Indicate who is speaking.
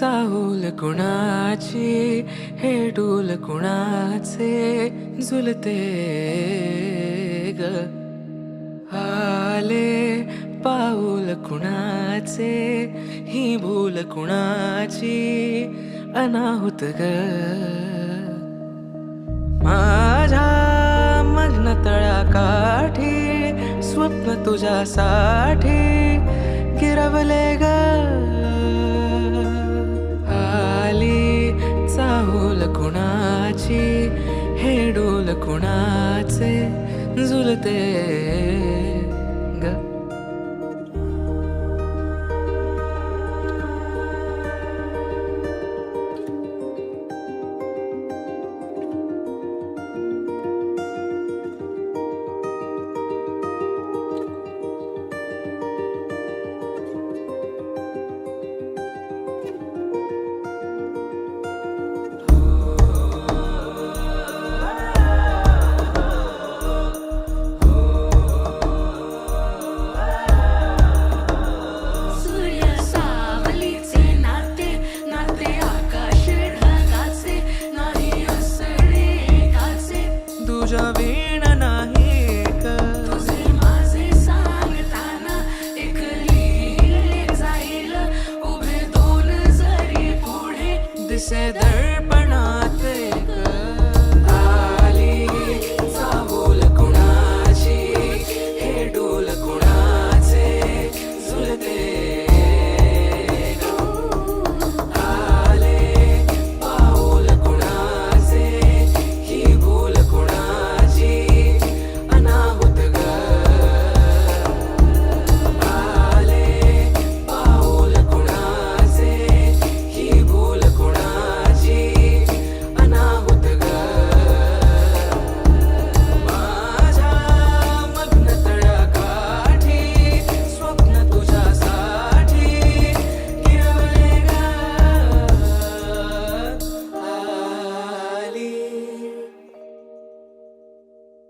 Speaker 1: चाहूल कुणाची हे डूल कुणाचे झुलते ग आले पाऊल कुणाचे ही भूल कुणाची अनाहुत ग माझ्या मग्न तळाकाठी स्वप्न तुझ्यासाठी गिरवले ग आली चाहूल कुणाची हे डोल कुणाचे झुलते ग